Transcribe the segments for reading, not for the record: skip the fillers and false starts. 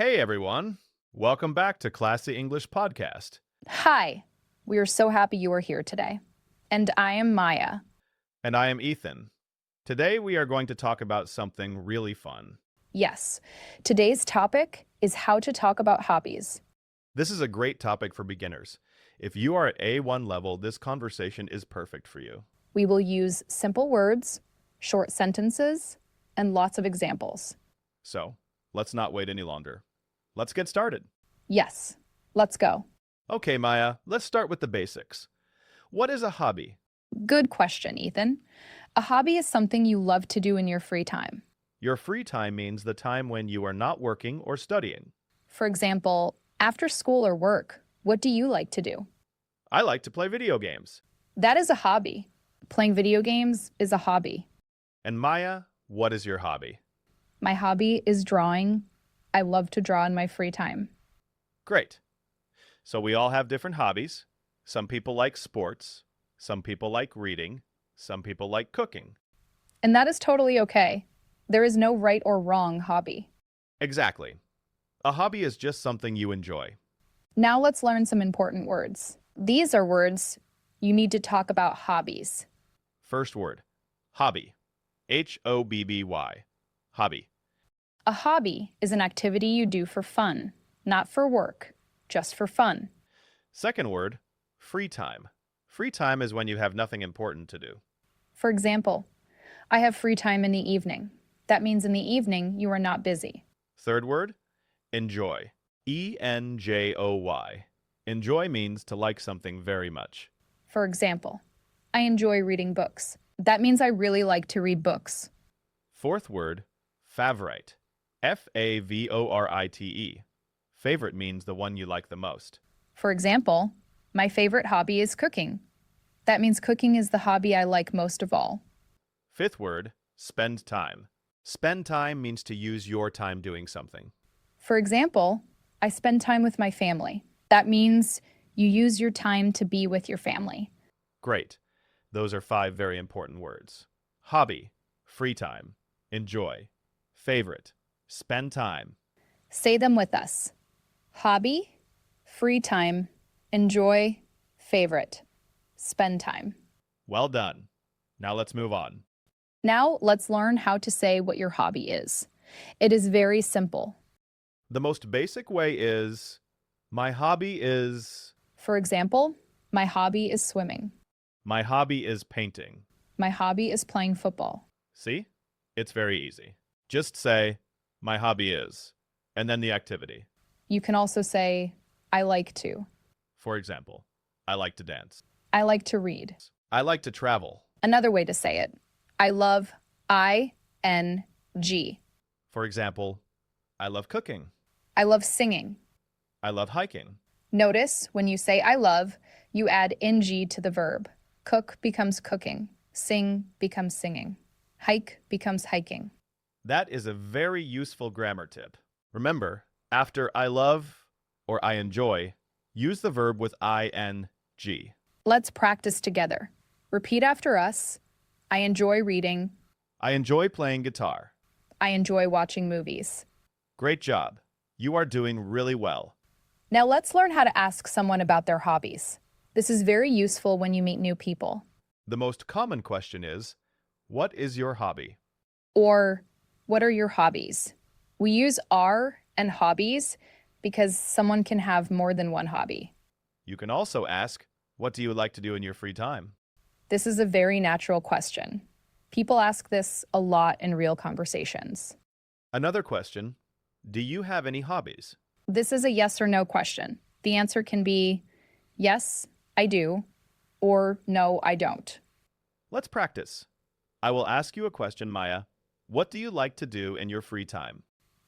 Hey everyone, welcome back to Classy English Podcast. Hi, we are so happy you are here today. And I am Maya. And I am Ethan. Today we are going to talk about something really fun. Yes, today's topic is how to talk about hobbies. This is a great topic for beginners. If you are at A1 level, this conversation is perfect for you. We will use simple words, short sentences, and lots of examples. So, let's not wait any longer. Let's get started. Yes, let's go. Okay, Maya, let's start with the basics. What is a hobby? Good question, Ethan. A hobby is something you love to do in your free time. Your free time means the time when you are not working or studying. For example, after school or work, what do you like to do? I like to play video games. That is a hobby. Playing video games is a hobby. And Maya, what is your hobby? My hobby is drawing. I love to draw in my free time. Great. So we all have different hobbies. Some people like sports. Some people like reading. Some people like cooking. And that is totally okay. There is no right or wrong hobby. Exactly. A hobby is just something you enjoy. Now let's learn some important words. These are words you need to talk about hobbies. First word, hobby. Hobby. Hobby. A hobby is an activity you do for fun, not for work, just for fun. Second word, free time. Free time is when you have nothing important to do. For example, I have free time in the evening. That means in the evening you are not busy. Third word, enjoy. Enjoy. Enjoy means to like something very much. For example, I enjoy reading books. That means I really like to read books. Fourth word, favorite. Favorite. Favorite means the one you like the most. For example, my favorite hobby is cooking. That means cooking is the hobby I like most of all. Fifth word, spend time. Spend time means to use your time doing something. For example, I spend time with my family. That means you use your time to be with your family. Great. Those are 5 very important words. Hobby, free time, enjoy, favorite, spend time. Say them with us. Hobby, free time, enjoy, favorite, spend time. Well done. Now let's move on. Now let's learn how to say what your hobby is. It is very simple. The most basic way is, my hobby is... For example, my hobby is swimming. My hobby is painting. My hobby is playing football. See? It's very easy. Just say, my hobby is, and then the activity. You can also say, I like to. For example, I like to dance. I like to read. I like to travel. Another way to say it, I love ing. For example, I love cooking. I love singing. I love hiking. Notice when you say I love, you add ing to the verb. Cook becomes cooking. Sing becomes singing. Hike becomes hiking. That is a very useful grammar tip. Remember, after I love or I enjoy, use the verb with ing. Let's practice together. Repeat after us. I enjoy reading. I enjoy playing guitar. I enjoy watching movies. Great job. You are doing really well. Now let's learn how to ask someone about their hobbies. This is very useful when you meet new people. The most common question is, what is your hobby? Or, what are your hobbies? We use are and hobbies because someone can have more than one hobby. You can also ask, what do you like to do in your free time? This is a very natural question. People ask this a lot in real conversations. Another question, do you have any hobbies? This is a yes or no question. The answer can be, yes, I do, or no, I don't. Let's practice. I will ask you a question, Maya. What do you like to do in your free time?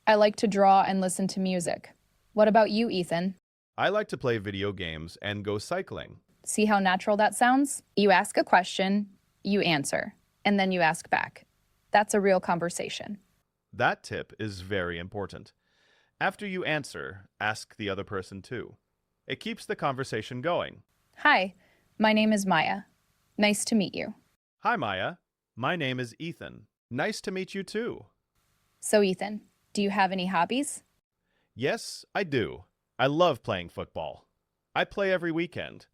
I like to draw and listen to music. What about you, Ethan? I like to play video games and go cycling. See how natural that sounds? You ask a question, you answer, and then you ask back. That's a real conversation. That tip is very important. After you answer, ask the other person too. It keeps the conversation going. Hi, my name is Maya. Nice to meet you. Hi, Maya. My name is Ethan. Nice to meet you too. So, Ethan, do you have any hobbies? Yes, I do. I love playing football. I play every weekend.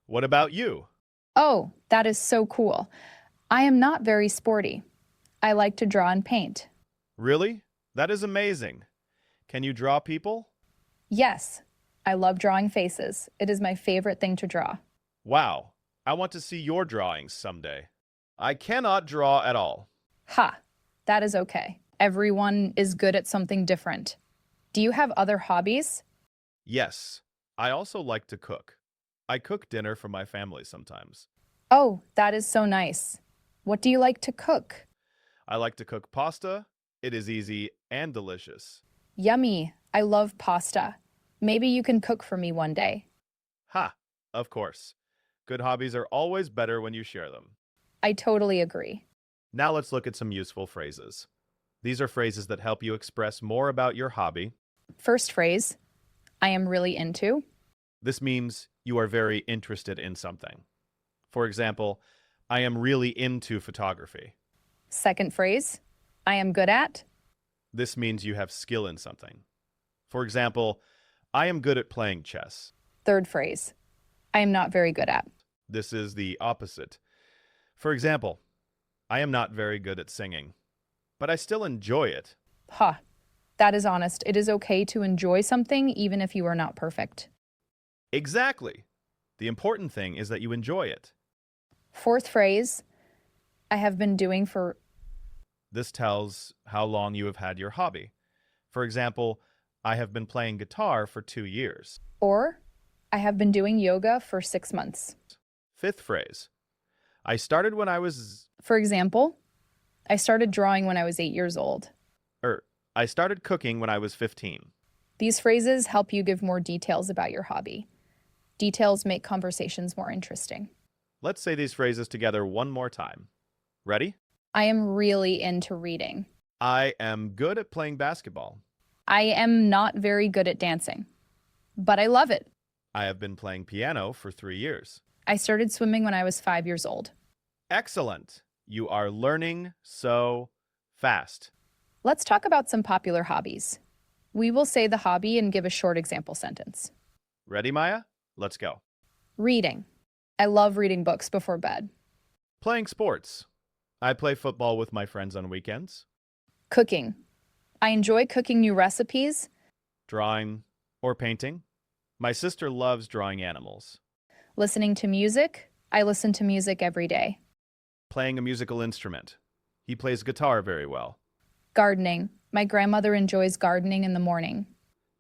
What about you? Oh, that is so cool. I am not very sporty. I like to draw and paint. Really? That is amazing. Can you draw people? Yes, I love drawing faces. It is my favorite thing to draw. Wow, I want to see your drawings someday. I cannot draw at all. Ha, that is okay. Everyone is good at something different. Do you have other hobbies? Yes, I also like to cook. I cook dinner for my family sometimes. Oh, that is so nice. What do you like to cook? I like to cook pasta. It is easy and delicious. Yummy. I love pasta. Maybe you can cook for me one day. Ha! Of course. Good hobbies are always better when you share them. I totally agree. Now let's look at some useful phrases. These are phrases that help you express more about your hobby. First phrase, I am really into. This means you are very interested in something. For example, I am really into photography. Second phrase, I am good at. This means you have skill in something. For example, I am good at playing chess. Third phrase, I am not very good at. This is the opposite. For example, I am not very good at singing, but I still enjoy it. Ha, that is honest. It is okay to enjoy something even if you are not perfect. Exactly. The important thing is that you enjoy it. Fourth phrase, I have been doing for. This tells how long you have had your hobby. For example, I have been playing guitar for 2 years. Or, I have been doing yoga for 6 months. Fifth phrase. I started when I was For example, I started drawing when I was 8 years old. I started cooking when I was 15. These phrases help you give more details about your hobby. Details make conversations more interesting. Let's say these phrases together one more time. Ready? I am really into reading. I am good at playing basketball. I am not very good at dancing, but I love it. I have been playing piano for 3 years. I started swimming when I was 5 years old. Excellent. You are learning so fast. Let's talk about some popular hobbies. We will say the hobby and give a short example sentence. Ready, Maya? Let's go. Reading. I love reading books before bed. Playing sports. I play football with my friends on weekends. Cooking. I enjoy cooking new recipes. Drawing or painting. My sister loves drawing animals. Listening to music. I listen to music every day. Playing a musical instrument. He plays guitar very well. Gardening. My grandmother enjoys gardening in the morning.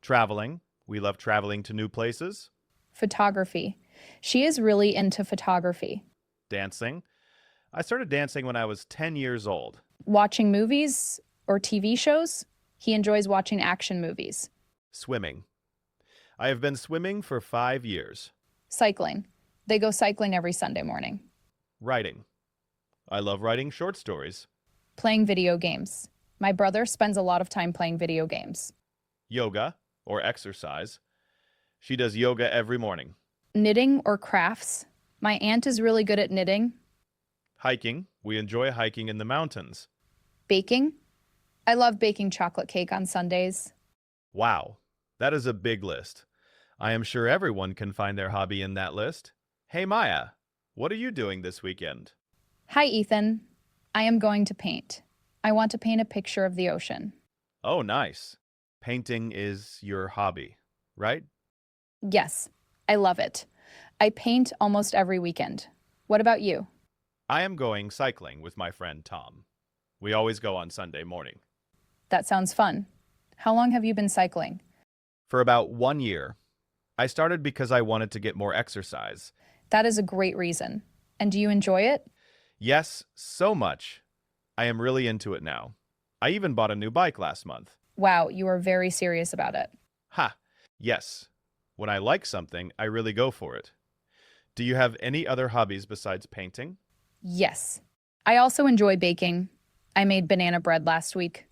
Traveling. We love traveling to new places. Photography. She is really into photography. Dancing. I started dancing when I was 10 years old. Watching movies or TV shows. He enjoys watching action movies. Swimming. I have been swimming for 5 years. Cycling. They go cycling every Sunday morning. Writing. I love writing short stories. Playing video games. My brother spends a lot of time playing video games. Yoga or exercise. She does yoga every morning. Knitting or crafts. My aunt is really good at knitting. Hiking. We enjoy hiking in the mountains. Baking. I love baking chocolate cake on Sundays. Wow, that is a big list. I am sure everyone can find their hobby in that list. Hey Maya, what are you doing this weekend? Hi, Ethan. I am going to paint. I want to paint a picture of the ocean. Oh, nice. Painting is your hobby, right? Yes, I love it. I paint almost every weekend. What about you? I am going cycling with my friend Tom. We always go on Sunday morning. That sounds fun. How long have you been cycling? For about 1 year. I started because I wanted to get more exercise. That is a great reason. And do you enjoy it? Yes, so much. I am really into it now. I even bought a new bike last month. Wow, you are very serious about it. Ha! Yes. When I like something, I really go for it. Do you have any other hobbies besides painting? Yes. I also enjoy baking. I made banana bread last week.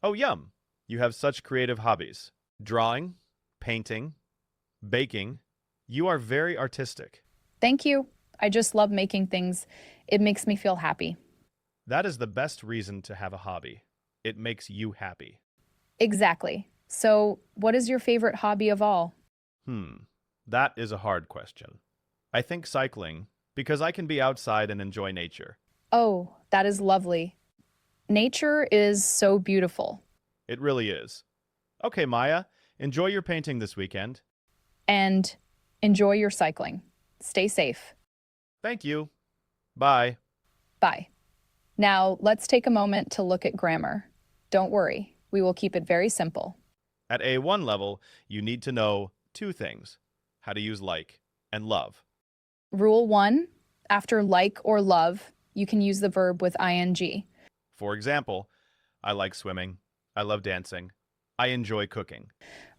Oh, yum! You have such creative hobbies. Drawing, painting, baking. You are very artistic. Thank you. I just love making things. It makes me feel happy. That is the best reason to have a hobby. It makes you happy. Exactly. So, what is your favorite hobby of all? Hmm, that is a hard question. I think cycling, because I can be outside and enjoy nature. Oh, that is lovely. Nature is so beautiful. It really is. Okay, Maya, enjoy your painting this weekend. And enjoy your cycling. Stay safe. Thank you. Bye. Bye. Now, let's take a moment to look at grammar. Don't worry, we will keep it very simple. At A1 level, you need to know two things: how to use like and love. Rule 1, after like or love, you can use the verb with ing. For example, I like swimming. I love dancing. I enjoy cooking.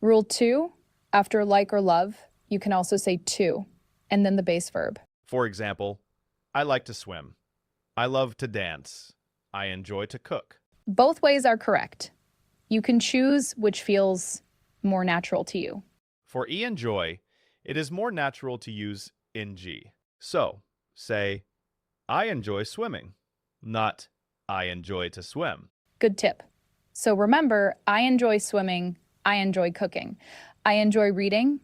Rule 2, after like or love, you can also say to, and then the base verb. For example, I like to swim. I love to dance. I enjoy to cook. Both ways are correct. You can choose which feels more natural to you. For enjoy, it is more natural to use ing. So, say, I enjoy swimming, not I enjoy to swim. Good tip. So remember, I enjoy swimming, I enjoy cooking, I enjoy reading.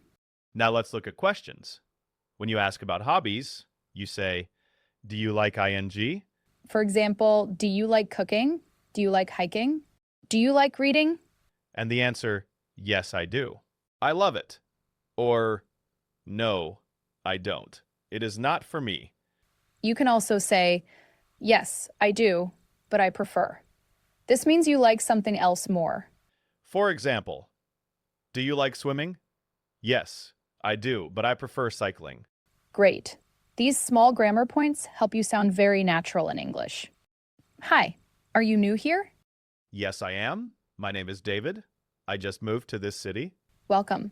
Now let's look at questions. When you ask about hobbies, you say, do you like ing? For example, do you like cooking? Do you like hiking? Do you like reading? And the answer, yes, I do. I love it. Or, no, I don't. It is not for me. You can also say, yes, I do, but I prefer. This means you like something else more. For example, do you like swimming? Yes, I do, but I prefer cycling. Great. These small grammar points help you sound very natural in English. Hi, are you new here? Yes, I am. My name is David. I just moved to this city. Welcome.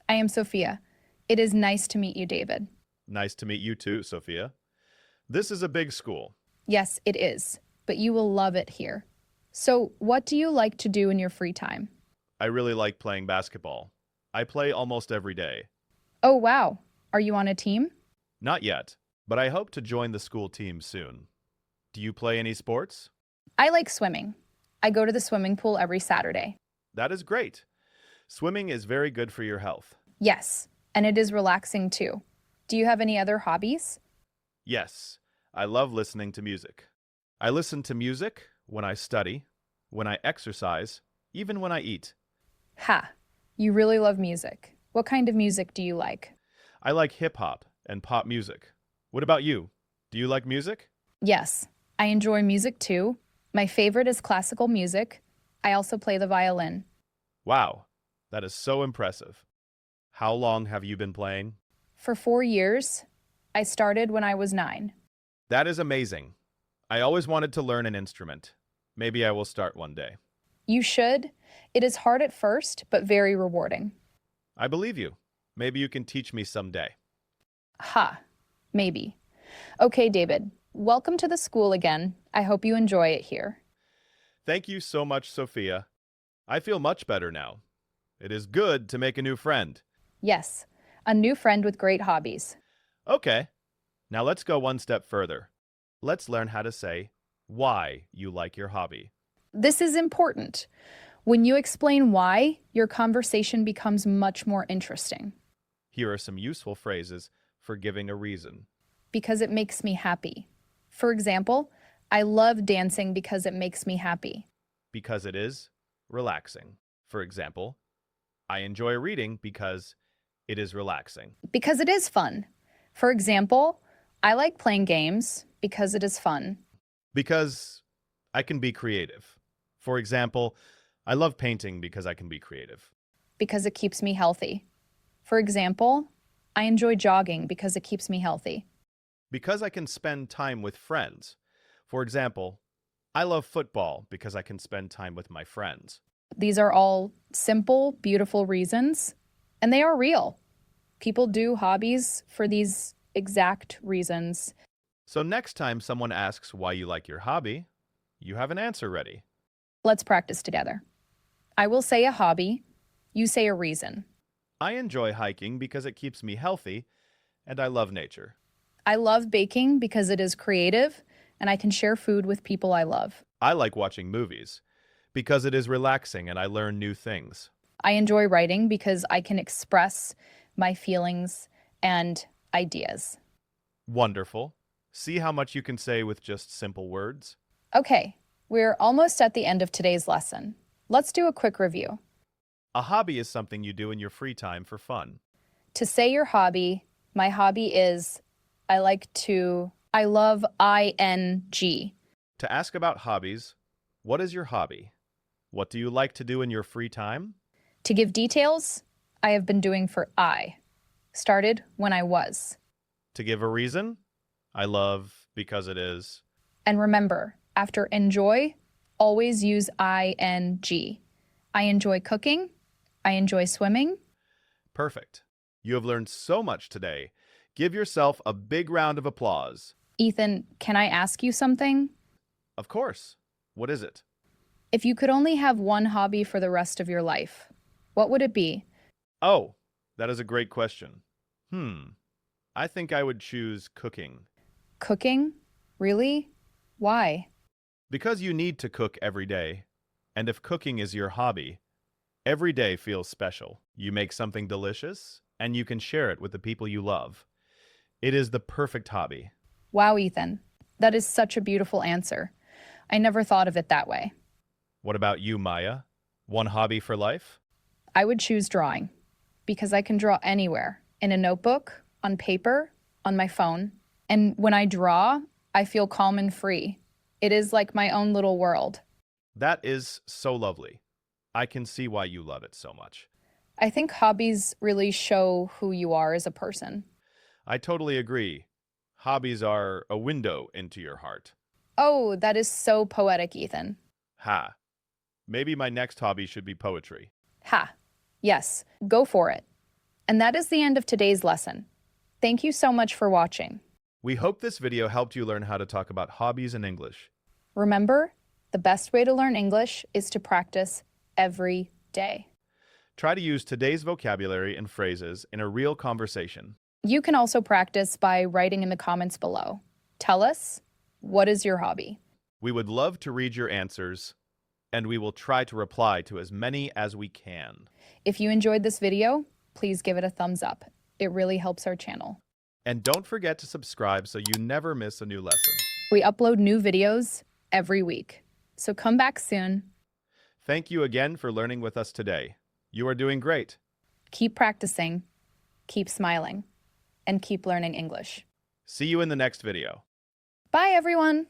I am Sophia. It is nice to meet you, David. Nice to meet you too, Sophia. This is a big school. Yes, it is, but you will love it here. So, what do you like to do in your free time? I really like playing basketball. I play almost every day. Oh, wow. Are you on a team? Not yet, but I hope to join the school team soon. Do you play any sports? I like swimming. I go to the swimming pool every Saturday. That is great. Swimming is very good for your health. Yes, and it is relaxing too. Do you have any other hobbies? Yes, I love listening to music. I listen to music when I study, when I exercise, even when I eat. Ha, you really love music. What kind of music do you like? I like hip hop and pop music. What about you? Do you like music? Yes, I enjoy music too. My favorite is classical music. I also play the violin. Wow, that is so impressive. How long have you been playing? For 4 years, I started when I was 9. That is amazing. I always wanted to learn an instrument. Maybe I will start one day. You should. It is hard at first, but very rewarding. I believe you. Maybe you can teach me someday. Ha, maybe. Okay, David, welcome to the school again. I hope you enjoy it here. Thank you so much, Sophia. I feel much better now. It is good to make a new friend. Yes, a new friend with great hobbies. Okay, now let's go one step further. Let's learn how to say why you like your hobby. This is important. When you explain why, your conversation becomes much more interesting. Here are some useful phrases for giving a reason. Because it makes me happy. For example, I love dancing because it makes me happy. Because it is relaxing. For example, I enjoy reading because it is relaxing. Because it is fun. For example, I like playing games because it is fun. Because I can be creative. For example, I love painting because I can be creative. Because it keeps me healthy. For example, I enjoy jogging because it keeps me healthy. Because I can spend time with friends. For example, I love football because I can spend time with my friends. These are all simple, beautiful reasons, and they are real. People do hobbies for these exact reasons. So next time someone asks why you like your hobby, you have an answer ready. Let's practice together. I will say a hobby, you say a reason. I enjoy hiking because it keeps me healthy, and I love nature. I love baking because it is creative, and I can share food with people I love. I like watching movies because it is relaxing and I learn new things. I enjoy writing because I can express my feelings and ideas. Wonderful. See how much you can say with just simple words? Okay, we're almost at the end of today's lesson. Let's do a quick review. A hobby is something you do in your free time for fun. To say your hobby, my hobby is I love ing. To ask about hobbies, what is your hobby? What do you like to do in your free time? To give details, I have been doing for I. Started when I was. To give a reason, I love because it is. And remember, after enjoy, always use ing. I enjoy cooking. I enjoy swimming. Perfect. You have learned so much today. Give yourself a big round of applause. Ethan, can I ask you something? Of course. What is it? If you could only have one hobby for the rest of your life, what would it be? Oh, that is a great question. I think I would choose cooking. Cooking? Really? Why? Because you need to cook every day. And if cooking is your hobby, every day feels special. You make something delicious, and you can share it with the people you love. It is the perfect hobby. Wow, Ethan. That is such a beautiful answer. I never thought of it that way. What about you, Maya? One hobby for life? I would choose drawing because I can draw anywhere in a notebook, on paper, on my phone. And when I draw, I feel calm and free. It is like my own little world. That is so lovely. I can see why you love it so much. I think hobbies really show who you are as a person. I totally agree. Hobbies are a window into your heart. Oh, that is so poetic, Ethan. Ha. Maybe my next hobby should be poetry. Ha. Yes, go for it. And that is the end of today's lesson. Thank you so much for watching. We hope this video helped you learn how to talk about hobbies in English. Remember, the best way to learn English is to practice every day. Try to use today's vocabulary and phrases in a real conversation. You can also practice by writing in the comments below. Tell us, what is your hobby? We would love to read your answers, and we will try to reply to as many as we can. If you enjoyed this video, please give it a thumbs up. It really helps our channel. And don't forget to subscribe so you never miss a new lesson. We upload new videos every week, so come back soon. Thank you again for learning with us today. You are doing great. Keep practicing, keep smiling, and keep learning English. See you in the next video. Bye, everyone!